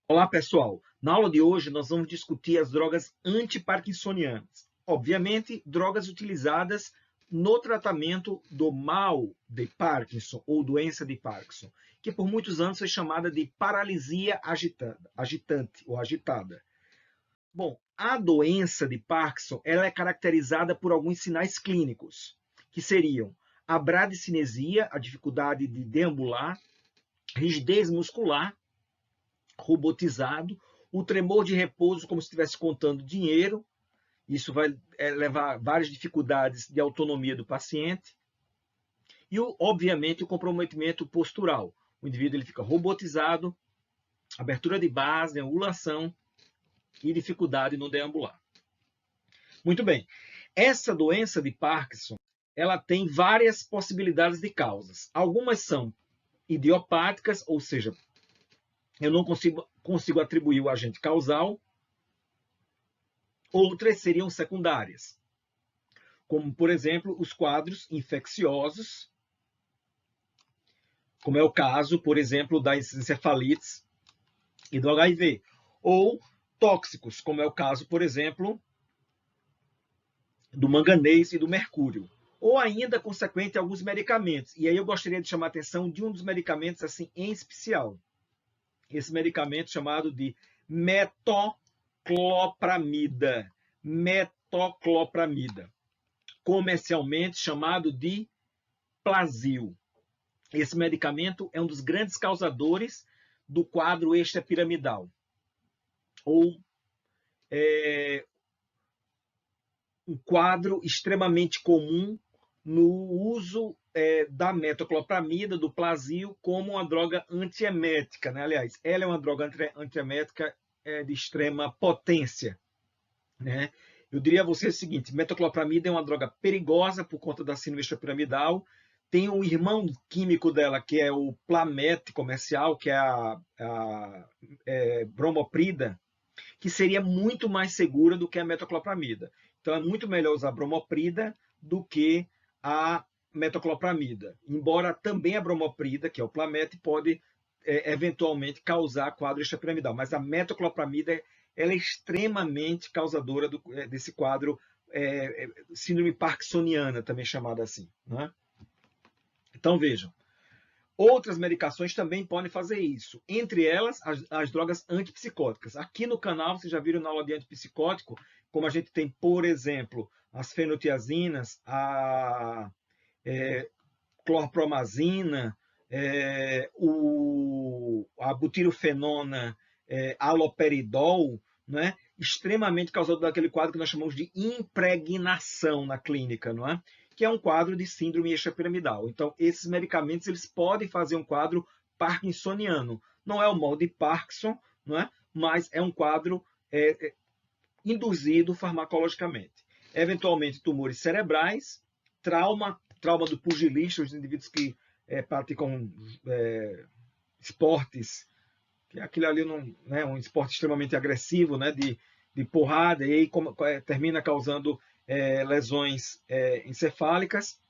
Olá, pessoal. Na aula de hoje, nós vamos discutir as drogas antiparkinsonianas. Obviamente, drogas utilizadas no tratamento do mal de Parkinson ou doença de Parkinson, que por muitos anos foi chamada de paralisia agitante ou agitada. Bom, a doença de Parkinson ela é caracterizada por alguns sinais clínicos, que seriam a bradicinesia, a dificuldade de deambular, rigidez muscular, robotizado, o tremor de repouso como se estivesse contando dinheiro, isso vai levar várias dificuldades de autonomia do paciente, e, obviamente, o comprometimento postural. O indivíduo ele fica robotizado, abertura de base, angulação e dificuldade no deambular. Muito bem, essa doença de Parkinson ela tem várias possibilidades de causas. Algumas são idiopáticas, ou seja, eu não consigo atribuir o agente causal. Outras seriam secundárias, como, por exemplo, os quadros infecciosos, como é o caso, por exemplo, das encefalites e do HIV, ou tóxicos, como é o caso, por exemplo, do manganês e do mercúrio, ou ainda consequente a alguns medicamentos. E aí eu gostaria de chamar a atenção de um dos medicamentos assim em especial. Esse medicamento chamado de metoclopramida. Metoclopramida, comercialmente chamado de Plasil. Esse medicamento é um dos grandes causadores do quadro extrapiramidal, ou um quadro extremamente comum no uso da metoclopramida, do Plasil, como uma droga antiemética, né? Aliás, ela é uma droga antiemética de extrema potência, né? Eu diria a você o seguinte: metoclopramida é uma droga perigosa por conta da síndrome extrapiramidal. Tem um irmão químico dela, que é o Plamet comercial, que é a bromoprida, que seria muito mais segura do que a metoclopramida. Então, é muito melhor usar a bromoprida do que a metoclopramida. Embora também a bromoprida, que é o Plamet, pode eventualmente causar quadro extrapiramidal. Mas a metoclopramida ela é extremamente causadora desse quadro síndrome parkinsoniana, também chamada assim, né? Então, vejam, outras medicações também podem fazer isso, entre elas as drogas antipsicóticas. Aqui no canal, vocês já viram na aula de antipsicótico, como a gente tem, por exemplo, as fenotiazinas, a clorpromazina, a butirofenona, aloperidol, né? Extremamente causador daquele quadro que nós chamamos de impregnação na clínica, não é? Que é um quadro de síndrome extrapiramidal. Então, esses medicamentos eles podem fazer um quadro parkinsoniano. Não é o mal de Parkinson, não é? Mas é um quadro induzido farmacologicamente. Eventualmente, tumores cerebrais, trauma do pugilista, os indivíduos que praticam esportes, que aquilo ali não, né, um esporte extremamente agressivo, né, de porrada, e aí termina causando lesões encefálicas.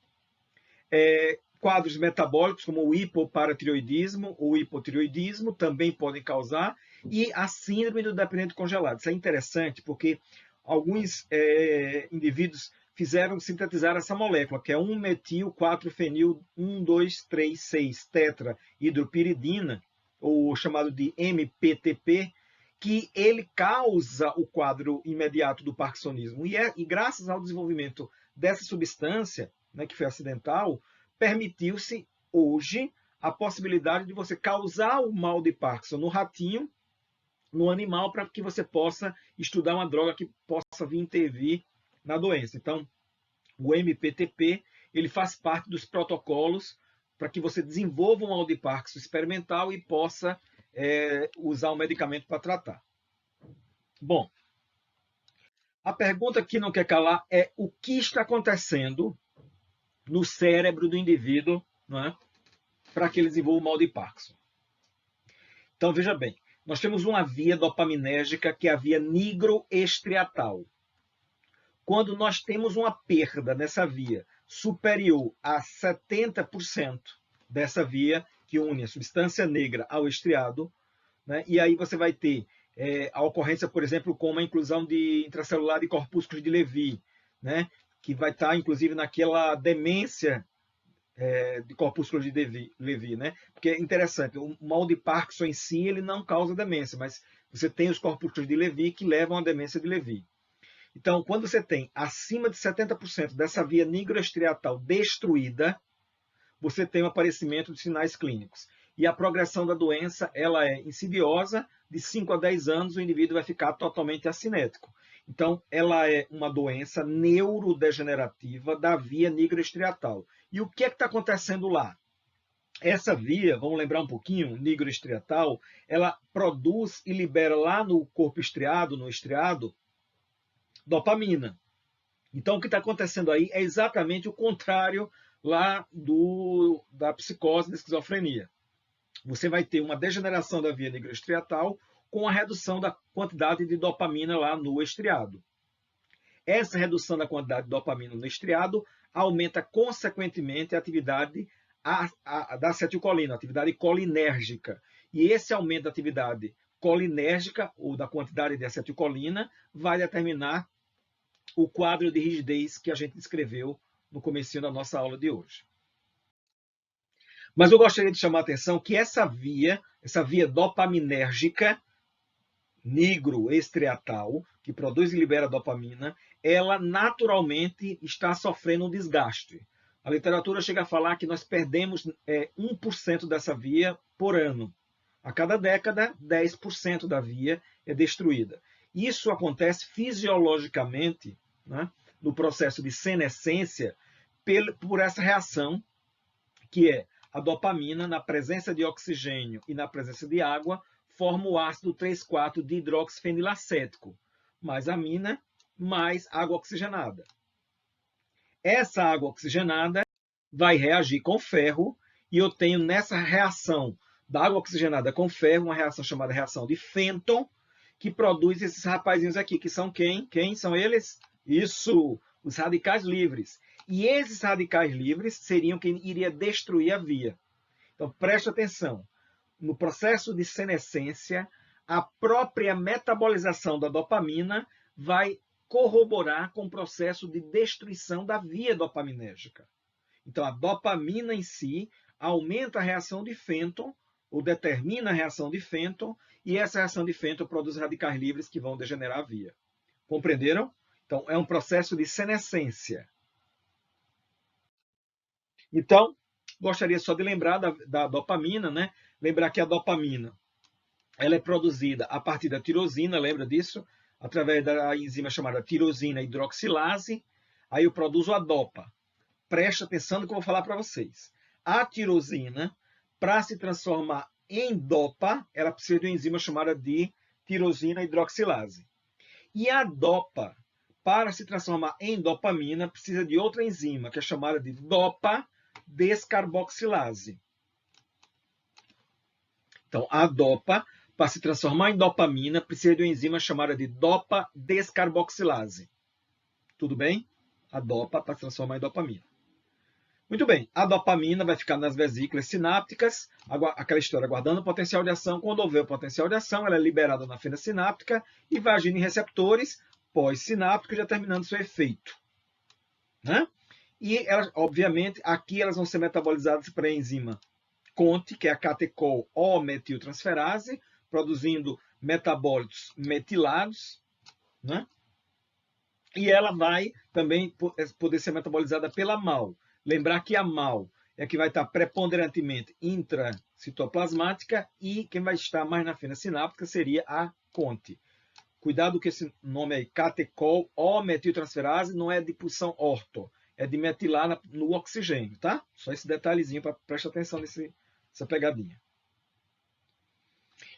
Quadros metabólicos, como o hipoparatireoidismo ou hipotireoidismo, também podem causar, e a síndrome do dependente congelado. Isso é interessante porque alguns indivíduos sintetizar essa molécula, que é 1-metil-4-fenil 1,2,3,6-tetrahidropiridina, ou chamado de MPTP, que ele causa o quadro imediato do parkinsonismo. E graças ao desenvolvimento dessa substância, né, que foi acidental, permitiu-se hoje a possibilidade de você causar o mal de Parkinson no ratinho, no animal, para que você possa estudar uma droga que possa vir intervir na doença. Então, o MPTP ele faz parte dos protocolos para que você desenvolva um mal de Parkinson experimental e possa usar o medicamento para tratar. Bom, a pergunta que não quer calar é o que está acontecendo no cérebro do indivíduo, não é, para que ele desenvolva o mal de Parkinson. Então, veja bem, nós temos uma via dopaminérgica que é a via nigroestriatal. Quando nós temos uma perda nessa via superior a 70% dessa via que une a substância negra ao estriado, né? E aí você vai ter a ocorrência, por exemplo, como a inclusão de intracelular de corpúsculos de Levy, né? Que vai estar, inclusive, naquela demência de corpúsculos de Levy, né? Porque é interessante, o mal de Parkinson em si ele não causa demência, mas você tem os corpúsculos de Levy que levam à demência de Levy. Então, quando você tem acima de 70% dessa via nigroestriatal destruída, você tem o aparecimento de sinais clínicos. E a progressão da doença ela é insidiosa, de 5 a 10 anos o indivíduo vai ficar totalmente acinético. Então, ela é uma doença neurodegenerativa da via nigroestriatal. E o que é que está acontecendo lá? Essa via, vamos lembrar um pouquinho, nigroestriatal, ela produz e libera lá no corpo estriado, no estriado, dopamina. Então, o que está acontecendo aí é exatamente o contrário lá da psicose da esquizofrenia. Você vai ter uma degeneração da via nigroestriatal com a redução da quantidade de dopamina lá no estriado. Essa redução da quantidade de dopamina no estriado aumenta consequentemente a atividade da acetilcolina, a atividade colinérgica. E esse aumento da atividade colinérgica, ou da quantidade de acetilcolina, vai determinar o quadro de rigidez que a gente descreveu no comecinho da nossa aula de hoje. Mas eu gostaria de chamar a atenção que essa via dopaminérgica, nigroestriatal, que produz e libera dopamina, ela naturalmente está sofrendo um desgaste. A literatura chega a falar que nós perdemos 1% dessa via por ano. A cada década, 10% da via é destruída. Isso acontece fisiologicamente, né, no processo de senescência, por essa reação que é a dopamina, na presença de oxigênio e na presença de água, forma o ácido 3,4 de hidroxifenilacético, mais amina, mais água oxigenada. Essa água oxigenada vai reagir com ferro e eu tenho nessa reação da água oxigenada com ferro uma reação chamada reação de Fenton, que produz esses rapazinhos aqui, que são quem? Quem são eles? Isso, os radicais livres. E esses radicais livres seriam quem iria destruir a via. Então, preste atenção. No processo de senescência, a própria metabolização da dopamina vai corroborar com o processo de destruição da via dopaminérgica. Então, a dopamina em si aumenta a reação de Fenton, ou determina a reação de Fenton, e essa reação de Fenton produz radicais livres que vão degenerar a via. Compreenderam? Então, é um processo de senescência. Então, gostaria só de lembrar da dopamina, né? Lembrar que a dopamina ela é produzida a partir da tirosina, lembra disso? Através da enzima chamada tirosina hidroxilase. Aí eu produzo a dopa. Preste atenção no que eu vou falar para vocês. A tirosina, para se transformar em dopa, ela precisa de uma enzima chamada de tirosina hidroxilase. E a dopa, para se transformar em dopamina, precisa de outra enzima, que é chamada de dopa descarboxilase. Então, a dopa, para se transformar em dopamina, precisa de uma enzima chamada de dopa descarboxilase. Tudo bem? A dopa para se transformar em dopamina. Muito bem, a dopamina vai ficar nas vesículas sinápticas, aquela história, aguardando o potencial de ação. Quando houver o potencial de ação, ela é liberada na fenda sináptica e vai agir em receptores pós-sinápticos, determinando seu efeito. Né? E, elas, obviamente, aqui elas vão ser metabolizadas para a enzima CONT, que é a catecol-O-metiltransferase, produzindo metabólitos metilados, né? E ela vai também poder ser metabolizada pela MAL. Lembrar que a MAL é que vai estar preponderantemente intracitoplasmática e quem vai estar mais na fenda sináptica seria a CONT. Cuidado que esse nome aí, catecol-O-metiltransferase, não é de posição orto, é de metilar no oxigênio, tá? Só esse detalhezinho para prestar atenção nessa pegadinha.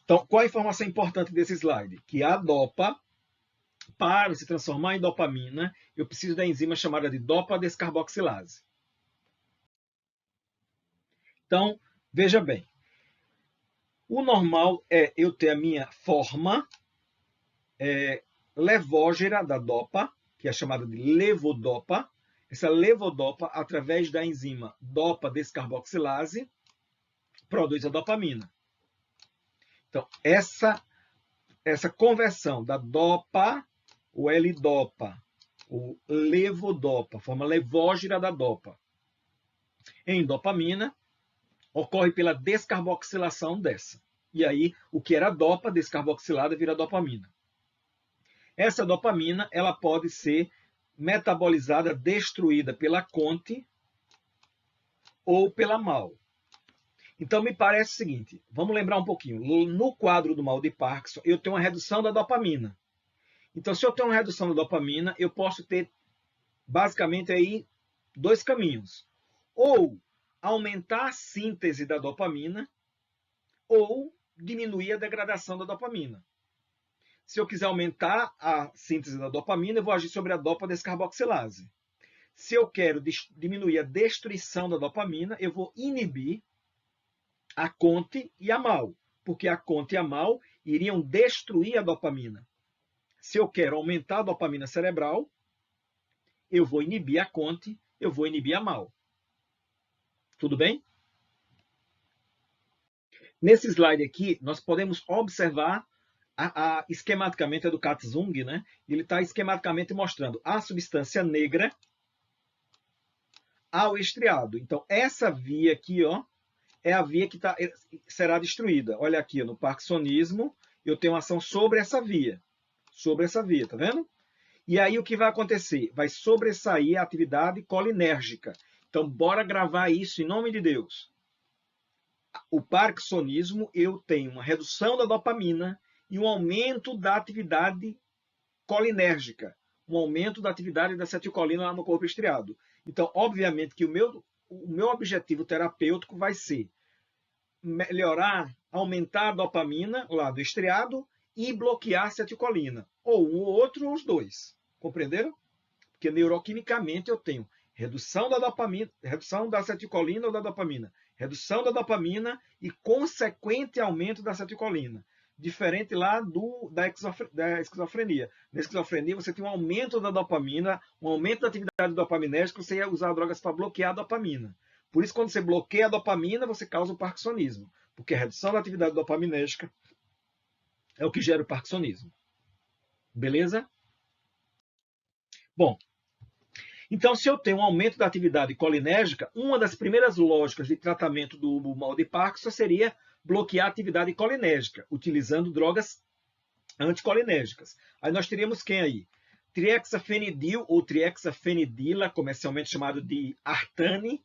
Então, qual a informação importante desse slide? Que a dopa, para se transformar em dopamina, eu preciso da enzima chamada de dopa descarboxilase. Então, veja bem. O normal é eu ter a minha forma levógera da dopa, que é chamada de levodopa. Essa levodopa, através da enzima dopa descarboxilase, produz a dopamina. Então, essa conversão da DOPA, o L-DOPA, o levodopa, forma levógira da DOPA, em dopamina, ocorre pela descarboxilação dessa. E aí, o que era DOPA, descarboxilada, vira dopamina. Essa dopamina ela pode ser metabolizada, destruída pela CONT ou pela MAO. Então, me parece o seguinte, vamos lembrar um pouquinho. No quadro do mal de Parkinson, eu tenho uma redução da dopamina. Então, se eu tenho uma redução da dopamina, eu posso ter, basicamente, aí, dois caminhos. Ou aumentar a síntese da dopamina, ou diminuir a degradação da dopamina. Se eu quiser aumentar a síntese da dopamina, eu vou agir sobre a dopa descarboxilase. Se eu quero diminuir a destruição da dopamina, eu vou inibir a CONT e a MAO, porque a CONT e a MAO iriam destruir a dopamina. Se eu quero aumentar a dopamina cerebral, eu vou inibir a CONT, eu vou inibir a MAO. Tudo bem? Nesse slide aqui, nós podemos observar esquematicamente é do Katzung, né? Ele está esquematicamente mostrando a substância negra ao estriado. Então, essa via aqui, ó, é a via que será destruída. Olha aqui, no parkinsonismo, eu tenho ação sobre essa via. Sobre essa via, tá vendo? E aí o que vai acontecer? Vai sobressair a atividade colinérgica. Então, bora gravar isso em nome de Deus. O parkinsonismo, eu tenho uma redução da dopamina e um aumento da atividade colinérgica, um aumento da atividade da acetilcolina lá no corpo estriado. Então, obviamente que o meu objetivo terapêutico vai ser melhorar, aumentar a dopamina lá do estriado e bloquear a acetilcolina. Ou um ou outro, ou os dois. Compreenderam? Porque neuroquimicamente eu tenho redução da dopamina, redução da acetilcolina ou da dopamina, redução da dopamina e consequente aumento da acetilcolina. Diferente lá da esquizofrenia. Na esquizofrenia, você tem um aumento da dopamina, um aumento da atividade dopaminérgica, você ia usar drogas para bloquear a dopamina. Por isso, quando você bloqueia a dopamina, você causa o parkinsonismo. Porque a redução da atividade dopaminérgica é o que gera o parkinsonismo. Beleza? Bom, então, se eu tenho um aumento da atividade colinérgica, uma das primeiras lógicas de tratamento do mal de Parkinson seria bloquear a atividade colinérgica, utilizando drogas anticolinérgicas. Aí nós teríamos quem aí? Triexafenidil ou triexafenidila, comercialmente chamado de Artane,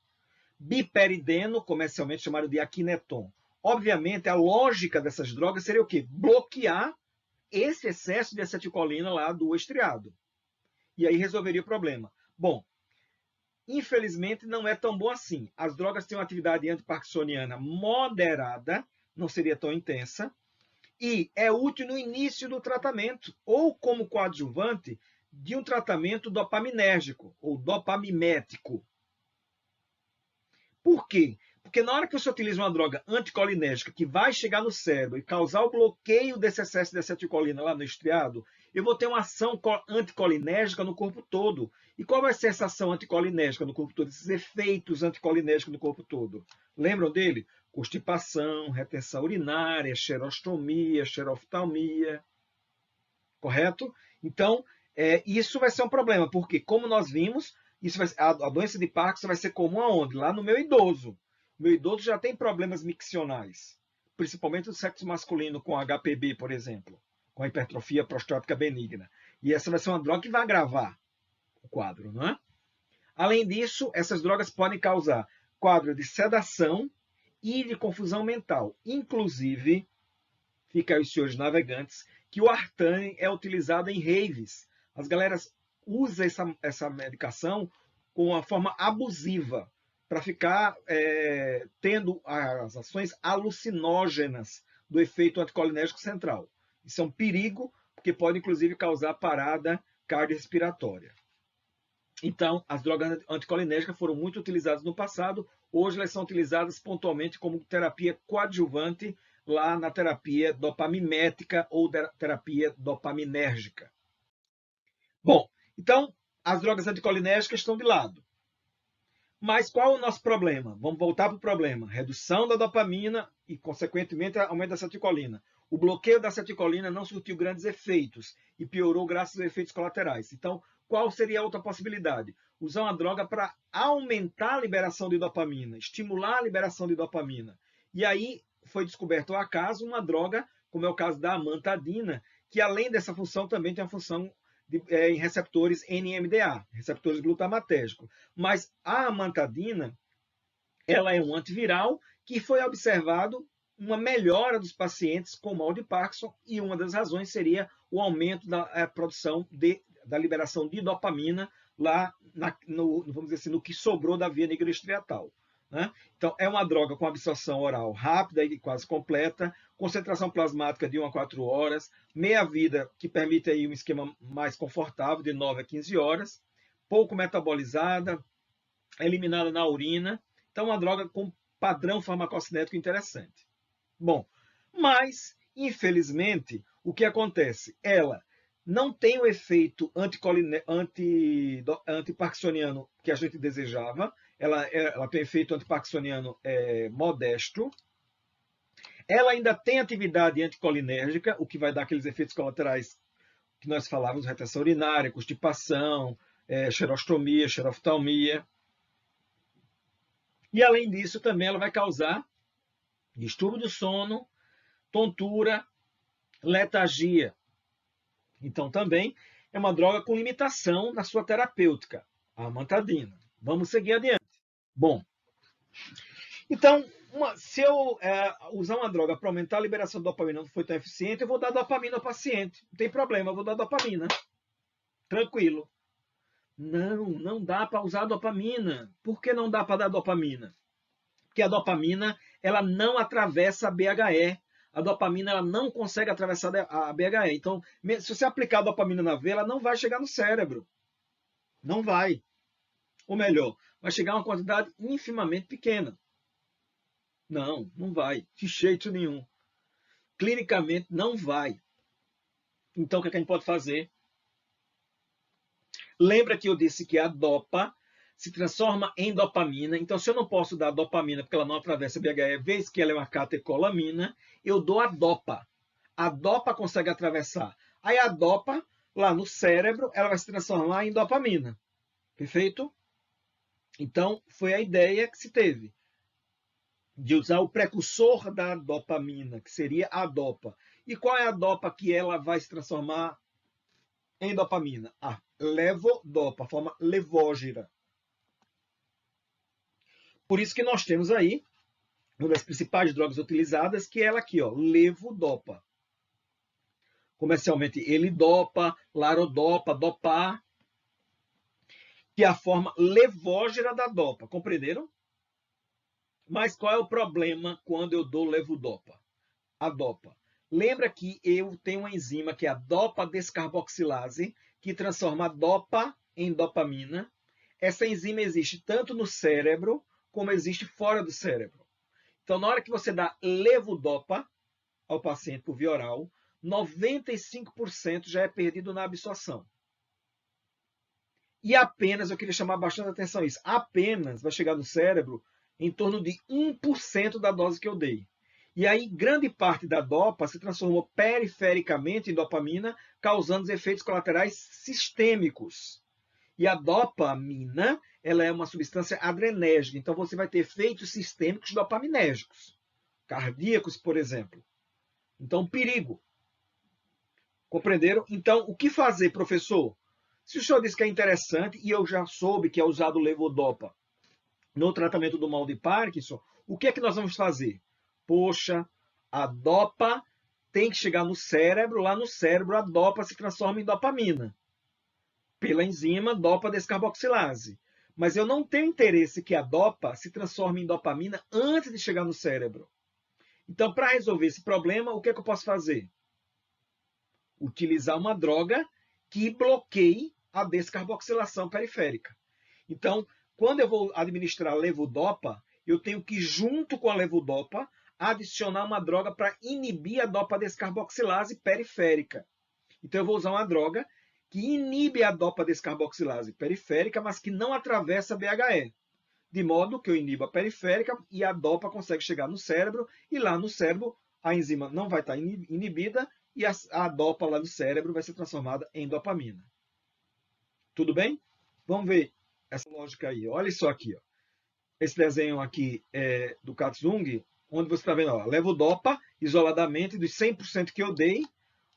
biperideno, comercialmente chamado de Aquineton. Obviamente, a lógica dessas drogas seria o quê? Bloquear esse excesso de acetilcolina lá do estriado. E aí resolveria o problema. Bom, infelizmente não é tão bom assim. As drogas têm uma atividade antiparkinsoniana moderada, não seria tão intensa, e é útil no início do tratamento, ou como coadjuvante de um tratamento dopaminérgico, ou dopamimético. Por quê? Porque na hora que você utiliza uma droga anticolinérgica que vai chegar no cérebro e causar o bloqueio desse excesso de acetilcolina lá no estriado, eu vou ter uma ação anticolinérgica no corpo todo. E qual vai ser essa ação anticolinérgica no corpo todo? Esses efeitos anticolinérgicos no corpo todo. Lembram dele? Constipação, retenção urinária, xerostomia, xeroftalmia. Correto? Então, isso vai ser um problema, porque, como nós vimos, a doença de Parkinson vai ser comum aonde? Lá no meu idoso. O meu idoso já tem problemas miccionais, principalmente do sexo masculino com HPB, por exemplo, com a hipertrofia prostática benigna. E essa vai ser uma droga que vai agravar o quadro, não é? Além disso, essas drogas podem causar quadro de sedação e de confusão mental. Inclusive, fica aí os senhores navegantes, que o Artane é utilizado em raves. As galeras usam essa medicação com uma forma abusiva, para ficar tendo as ações alucinógenas do efeito anticolinérgico central. Isso é um perigo, porque pode inclusive causar parada cardiorrespiratória. Então, as drogas anticolinérgicas foram muito utilizadas no passado, hoje elas são utilizadas pontualmente como terapia coadjuvante lá na terapia dopamimética ou terapia dopaminérgica. Bom, então as drogas anticolinérgicas estão de lado. Mas qual é o nosso problema? Vamos voltar para o problema. Redução da dopamina e, consequentemente, aumento da acetilcolina. O bloqueio da acetilcolina não surtiu grandes efeitos e piorou graças aos efeitos colaterais. Então, qual seria a outra possibilidade? Usar uma droga para aumentar a liberação de dopamina, estimular a liberação de dopamina. E aí foi descoberto ao acaso uma droga, como é o caso da amantadina, que além dessa função também tem a função em receptores NMDA, receptores glutamatérgicos. Mas a amantadina, ela é um antiviral que foi observado uma melhora dos pacientes com mal de Parkinson, e uma das razões seria o aumento da produção da liberação de dopamina lá vamos dizer assim, no que sobrou da via nigrostriatal. Né? Então, é uma droga com absorção oral rápida e quase completa, concentração plasmática de 1 a 4 horas, meia-vida, que permite aí um esquema mais confortável, de 9 a 15 horas, pouco metabolizada, eliminada na urina. Então, uma droga com padrão farmacocinético interessante. Bom, mas, infelizmente, o que acontece? Ela não tem o efeito antiparkinsoniano que a gente desejava, ela tem um efeito antiparkinsoniano modesto, ela ainda tem atividade anticolinérgica, o que vai dar aqueles efeitos colaterais que nós falávamos, retenção urinária, constipação, xerostomia, xeroftalmia. E, além disso, também ela vai causar distúrbio do sono, tontura, letargia. Então, também é uma droga com limitação na sua terapêutica, a amantadina. Vamos seguir adiante. Bom, então, se eu usar uma droga para aumentar a liberação de dopamina não foi tão eficiente, eu vou dar dopamina ao paciente. Não tem problema, eu vou dar dopamina. Tranquilo. Não dá para usar dopamina. Por que não dá para dar dopamina? Porque a dopamina ela não atravessa a BHE. A dopamina ela não consegue atravessar a BHE. Então, se você aplicar a dopamina na veia, ela não vai chegar no cérebro. Não vai. Ou melhor, vai chegar a uma quantidade infimamente pequena. Não vai. De jeito nenhum. Clinicamente, não vai. Então, o que a gente pode fazer? Lembra que eu disse que a dopa se transforma em dopamina. Então, se eu não posso dar dopamina porque ela não atravessa a BHE, vez que ela é uma catecolamina, eu dou a dopa. A dopa consegue atravessar. Aí a dopa, lá no cérebro, ela vai se transformar em dopamina. Perfeito? Então, foi a ideia que se teve de usar o precursor da dopamina, que seria a dopa. E qual é a dopa que ela vai se transformar em dopamina? A levodopa, a forma levógira. Por isso que nós temos aí uma das principais drogas utilizadas, que é ela aqui, ó, levodopa. Comercialmente, elidopa, larodopa, dopar, que é a forma levógera da dopa. Compreenderam? Mas qual é o problema quando eu dou levodopa? A dopa. Lembra que eu tenho uma enzima que é a dopa descarboxilase, que transforma a dopa em dopamina. Essa enzima existe tanto no cérebro como existe fora do cérebro. Então, na hora que você dá levodopa ao paciente por via oral, 95% já é perdido na absorção. E apenas, eu queria chamar bastante atenção a isso, apenas vai chegar no cérebro em torno de 1% da dose que eu dei. E aí, grande parte da dopa se transformou perifericamente em dopamina, causando efeitos colaterais sistêmicos. E a dopamina, ela é uma substância adrenérgica, então você vai ter efeitos sistêmicos dopaminérgicos, cardíacos, por exemplo. Então, perigo. Compreenderam? Então, o que fazer, professor? Se o senhor disse que é interessante, e eu já soube que é usado levodopa no tratamento do mal de Parkinson, o que é que nós vamos fazer? Poxa, a dopa tem que chegar no cérebro, lá no cérebro a dopa se transforma em dopamina, pela enzima dopa descarboxilase. Mas eu não tenho interesse que a dopa se transforme em dopamina antes de chegar no cérebro. Então, para resolver esse problema, o que é que eu posso fazer? Utilizar uma droga que bloqueie a descarboxilação periférica. Então, quando eu vou administrar levodopa, eu tenho que, junto com a levodopa, adicionar uma droga para inibir a dopa descarboxilase periférica. Então, eu vou usar uma droga que inibe a dopa descarboxilase periférica, mas que não atravessa a BHE. De modo que eu inibo a periférica e a dopa consegue chegar no cérebro, e lá no cérebro a enzima não vai estar inibida e a dopa lá do cérebro vai ser transformada em dopamina. Tudo bem? Vamos ver essa lógica aí. Olha isso aqui. Ó. Esse desenho aqui é do Katzung, onde você está vendo, ó, levodopa isoladamente dos 100% que eu dei,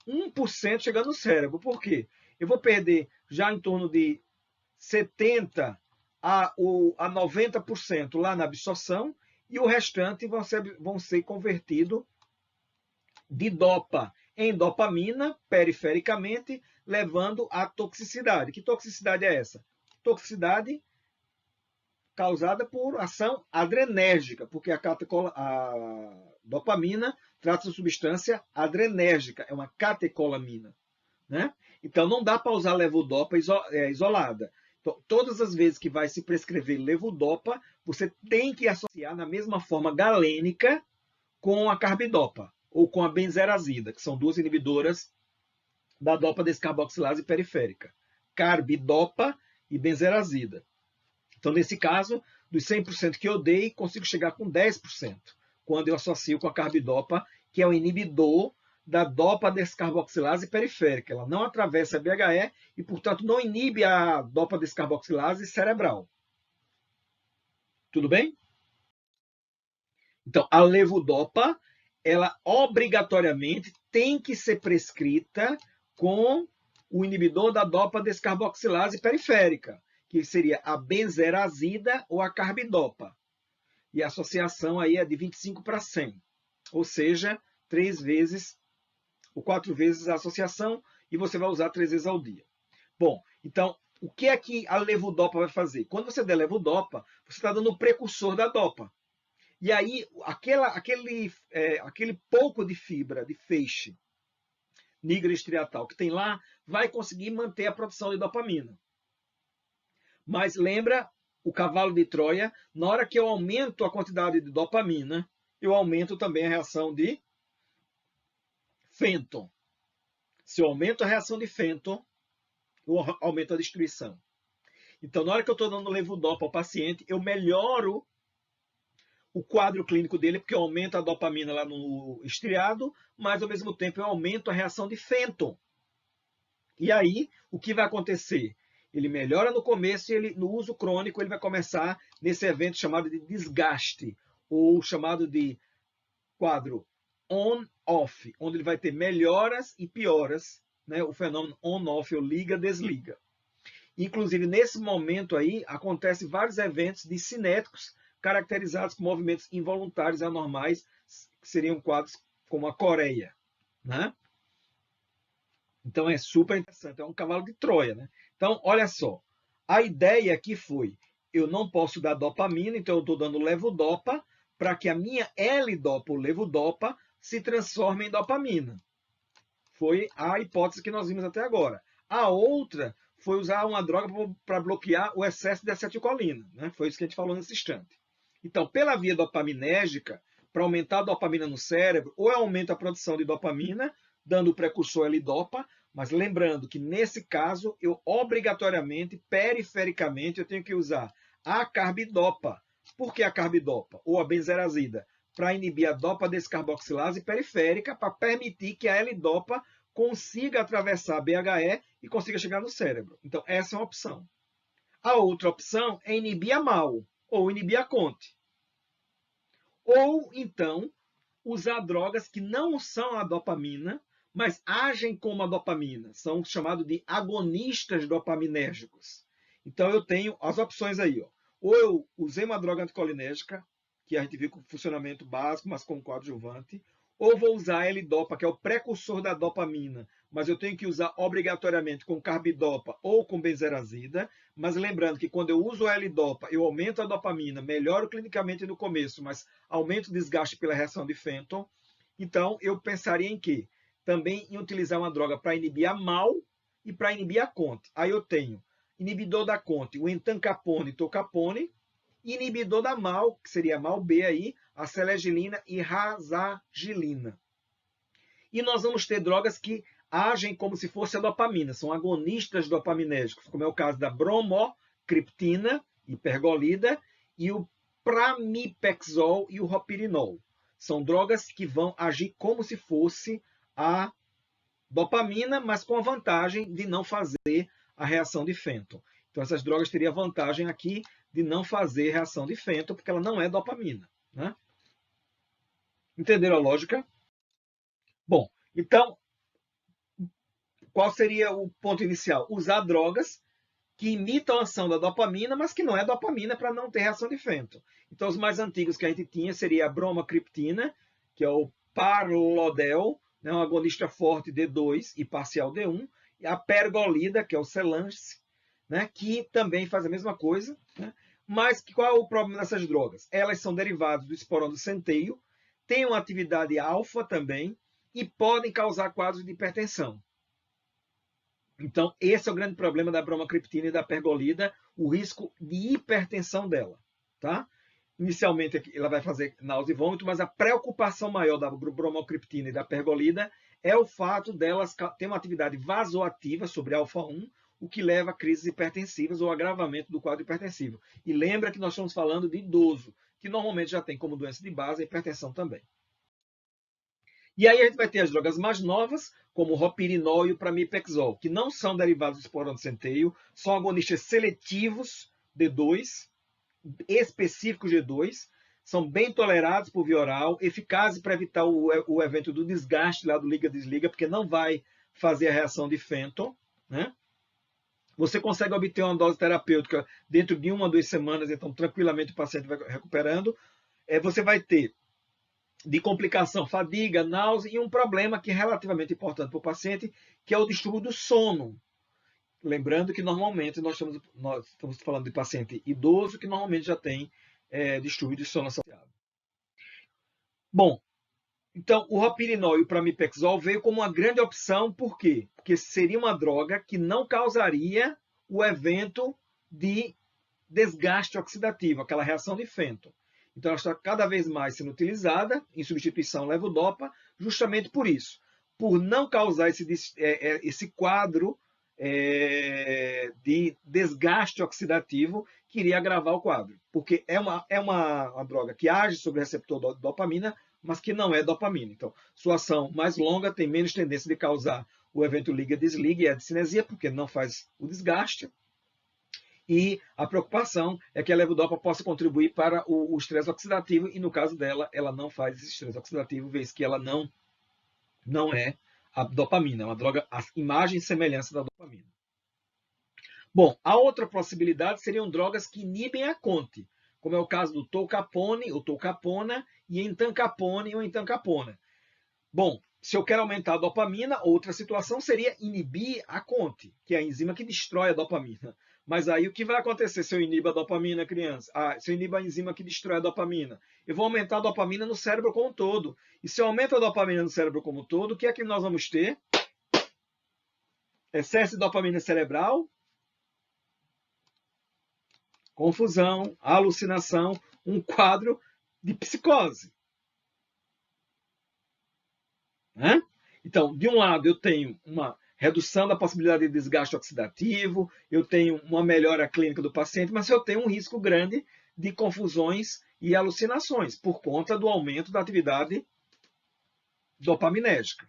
1% chegando no cérebro. Por quê? Eu vou perder já em torno de 70% a 90% lá na absorção e o restante vão ser convertidos de dopa em dopamina, perifericamente, levando à toxicidade. Que toxicidade é essa? Toxicidade causada por ação adrenérgica, porque a dopamina trata-se de substância adrenérgica, é uma catecolamina. Né? Então, não dá para usar levodopa isolada. Então, todas as vezes que vai se prescrever levodopa, você tem que associar na mesma forma galênica com a carbidopa ou com a benzerazida, que são duas inibidoras da dopa descarboxilase periférica. Carbidopa e benzerazida. Então, nesse caso, dos 100% que eu dei, consigo chegar com 10%, quando eu associo com a carbidopa, que é o inibidor da dopa descarboxilase periférica. Ela não atravessa a BHE e, portanto, não inibe a dopa descarboxilase cerebral. Tudo bem? Então, a levodopa, ela obrigatoriamente tem que ser prescrita com o inibidor da dopa descarboxilase periférica, que seria a benzerazida ou a carbidopa. E a associação aí é de 25 para 100, ou seja, 3 vezes ou 4 vezes a associação, e você vai usar 3 vezes ao dia. Bom, então, o que é que a levodopa vai fazer? Quando você der levodopa, você está dando o precursor da dopa. E aí, aquele pouco de fibra, de feixe nigroestriatal que tem lá, vai conseguir manter a produção de dopamina. Mas lembra o cavalo de Troia, na hora que eu aumento a quantidade de dopamina, eu aumento também a reação de Fenton. Se eu aumento a reação de Fenton, eu aumento a destruição. Então, na hora que eu estou dando levodopa ao paciente, eu melhoro o quadro clínico dele, porque eu aumento a dopamina lá no estriado, mas ao mesmo tempo eu aumento a reação de Fenton. E aí, o que vai acontecer? Ele melhora no começo e no uso crônico ele vai começar nesse evento chamado de desgaste, ou chamado de quadro on-off, onde ele vai ter melhoras e pioras, né? O fenômeno on-off, ou liga-desliga. Inclusive, nesse momento aí, acontecem vários eventos de cinéticos caracterizados por movimentos involuntários anormais, que seriam quadros como a coreia. Né? Então, é super interessante. É um cavalo de Troia. Né? Então, olha só. A ideia aqui foi, eu não posso dar dopamina, então eu estou dando levodopa, para que a minha L-dopa ou levodopa se transforme em dopamina. Foi a hipótese que nós vimos até agora. A outra foi usar uma droga para bloquear o excesso de acetilcolina. Né? Foi isso que a gente falou nesse instante. Então, pela via dopaminérgica, para aumentar a dopamina no cérebro, ou eu aumento a produção de dopamina, dando o precursor L-dopa, mas lembrando que nesse caso, eu obrigatoriamente, perifericamente, eu tenho que usar a carbidopa. Por que a carbidopa? Ou a benzerazida? Para inibir a dopa descarboxilase periférica, para permitir que a L-dopa consiga atravessar a BHE e consiga chegar no cérebro. Então, essa é uma opção. A outra opção é inibir a MAO, ou inibir a CONT. Ou, então, usar drogas que não são a dopamina, mas agem como a dopamina. São chamados de agonistas dopaminérgicos. Então, eu tenho as opções aí. Ó. Ou eu usei uma droga anticolinérgica, que a gente viu com funcionamento básico, mas com coadjuvante, ou vou usar a L-dopa, que é o precursor da dopamina, mas eu tenho que usar obrigatoriamente com carbidopa ou com benzerazida. Mas lembrando que quando eu uso a L-dopa, eu aumento a dopamina, melhoro clinicamente no começo, mas aumento o desgaste pela reação de Fenton. Então, eu pensaria em quê? Também em utilizar uma droga para inibir a MAO e para inibir a CONT. Aí eu tenho inibidor da CONT, o entancapone e tocapone, inibidor da MAO, que seria a MAO-B aí, a selegilina e razagilina. E nós vamos ter drogas que agem como se fosse a dopamina, são agonistas dopaminérgicos, como é o caso da bromocriptina, hipergolida, e o pramipexol e o ropirinol. São drogas que vão agir como se fosse a dopamina, mas com a vantagem de não fazer a reação de Fenton. Então, essas drogas teriam a vantagem aqui de não fazer reação de Fenton, porque ela não é dopamina. Né? Entenderam a lógica? Bom, então, qual seria o ponto inicial? Usar drogas que imitam a ação da dopamina, mas que não é dopamina para não ter reação de Fenton. Então, os mais antigos que a gente tinha seria a bromocriptina, que é o parlodel, né, um agonista forte D2 e parcial D1, e a pergolida, que é o Celance, né, que também faz a mesma coisa. Né? Mas qual é o problema dessas drogas? Elas são derivadas do esporão do centeio, têm uma atividade alfa também e podem causar quadros de hipertensão. Então, esse é o grande problema da bromocriptina e da pergolida, o risco de hipertensão dela. Tá? Inicialmente, ela vai fazer náusea e vômito, mas a preocupação maior da bromocriptina e da pergolida é o fato delas terem uma atividade vasoativa sobre alfa-1, o que leva a crises hipertensivas ou agravamento do quadro hipertensivo. E lembra que nós estamos falando de idoso, que normalmente já tem como doença de base a hipertensão também. E aí a gente vai ter as drogas mais novas, como o ropirinol e o pramipexol, que não são derivados do esporão do centeio, são agonistas seletivos D2, específicos G2, são bem tolerados por via oral, eficazes para evitar o evento do desgaste lá do liga-desliga, porque não vai fazer a reação de Fenton. Né? Você consegue obter uma dose terapêutica dentro de 1 a 2 semanas, então tranquilamente o paciente vai recuperando. Você vai ter de complicação, fadiga, náusea e um problema que é relativamente importante para o paciente, que é o distúrbio do sono. Lembrando que normalmente nós estamos falando de paciente idoso que normalmente já tem distúrbio de sono associado. Bom, então o ropirinol e o pramipexol veio como uma grande opção, por quê? Porque seria uma droga que não causaria o evento de desgaste oxidativo, aquela reação de Fenton. Então, ela está cada vez mais sendo utilizada em substituição levodopa, justamente por isso. Por não causar esse quadro de desgaste oxidativo que iria agravar o quadro. Porque é uma droga que age sobre o receptor da dopamina, mas que não é dopamina. Então, sua ação mais longa tem menos tendência de causar o evento liga-desliga e a discinesia, porque não faz o desgaste. E a preocupação é que a levodopa possa contribuir para o estresse oxidativo, e no caso dela, ela não faz esse estresse oxidativo, vez que ela não é a dopamina, é uma droga, a imagem e semelhança da dopamina. Bom, a outra possibilidade seriam drogas que inibem a CONT, como é o caso do tolcapone, ou tolcapona, e entancapone ou entancapona. Bom, se eu quero aumentar a dopamina, outra situação seria inibir a CONT, que é a enzima que destrói a dopamina. Mas aí o que vai acontecer se eu inibo a dopamina, criança? Se eu inibo a enzima que destrói a dopamina? Eu vou aumentar a dopamina no cérebro como um todo. E se eu aumento a dopamina no cérebro como um todo, o que é que nós vamos ter? Excesso de dopamina cerebral, confusão, alucinação, um quadro de psicose. Né? Então, de um lado, eu tenho uma redução da possibilidade de desgaste oxidativo, eu tenho uma melhora clínica do paciente, mas eu tenho um risco grande de confusões e alucinações por conta do aumento da atividade dopaminérgica.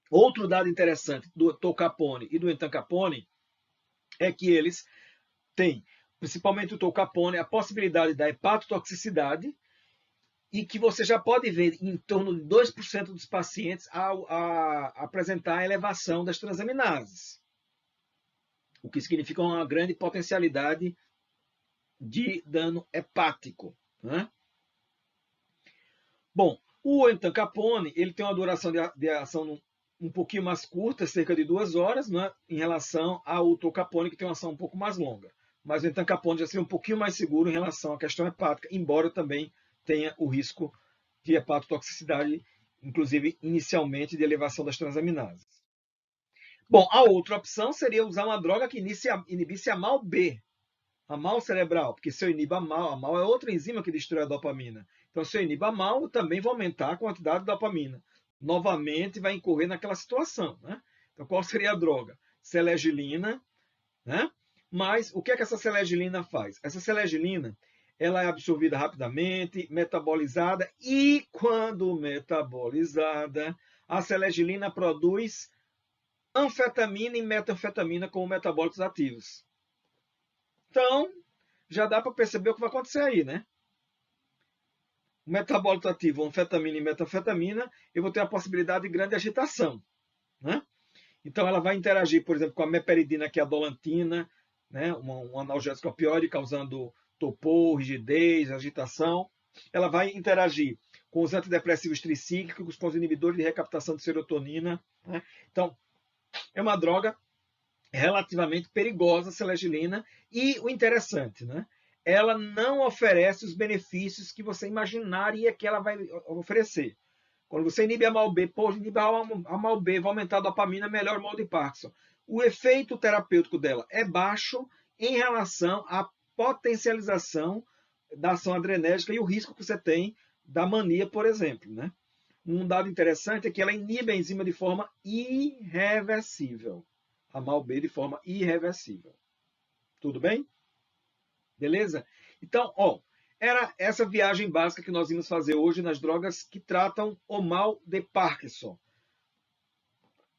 Outro dado interessante do tolcapone e do entancapone é que eles têm, principalmente o tolcapone, a possibilidade da hepatotoxicidade, e que você já pode ver em torno de 2% dos pacientes a apresentar a elevação das transaminases, o que significa uma grande potencialidade de dano hepático. Né? Bom, o entancapone ele tem uma duração de ação um pouquinho mais curta, cerca de 2 horas, né, em relação ao tolcapone, que tem uma ação um pouco mais longa. Mas o entancapone já seria um pouquinho mais seguro em relação à questão hepática, embora também tenha o risco de hepatotoxicidade, inclusive inicialmente de elevação das transaminases. Bom, a outra opção seria usar uma droga que inibisse a MAO-B, a MAO cerebral, porque se eu inibo a MAO é outra enzima que destrói a dopamina. Então, se eu inibo a MAO, eu também vou aumentar a quantidade de dopamina. Novamente, vai incorrer naquela situação. Né? Então, qual seria a droga? Selegiline, né? Mas o que é que essa selegiline faz? Essa selegiline ela é absorvida rapidamente, metabolizada, e quando metabolizada, a selegiline produz anfetamina e metanfetamina como metabólitos ativos. Então, já dá para perceber o que vai acontecer aí, né? O metabólito ativo, anfetamina e metanfetamina, eu vou ter a possibilidade de grande agitação, né? Então, ela vai interagir, por exemplo, com a meperidina, que é a dolantina, né? Um analgésico opioide causando torpor, rigidez, agitação. Ela vai interagir com os antidepressivos tricíclicos, com os inibidores de recaptação de serotonina, né? Então, é uma droga relativamente perigosa, a selegiline, e o interessante, né? Ela não oferece os benefícios que você imaginaria que ela vai oferecer. Quando você inibe a MAO-B, inibe a MAO-B, vai aumentar a dopamina, melhora o mal de Parkinson. O efeito terapêutico dela é baixo em relação à potencialização da ação adrenérgica e o risco que você tem da mania, por exemplo, né? Um dado interessante é que ela inibe a enzima de forma irreversível. A MAO-B de forma irreversível. Tudo bem? Beleza? Então, ó, era essa viagem básica que nós íamos fazer hoje nas drogas que tratam o mal de Parkinson.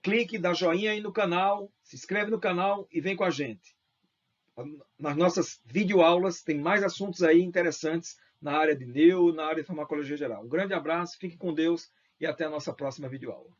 Clique, dá joinha aí no canal, se inscreve no canal e vem com a gente. Nas nossas videoaulas tem mais assuntos aí interessantes na área de neuro, na área de farmacologia geral. Um grande abraço, fique com Deus e até a nossa próxima videoaula.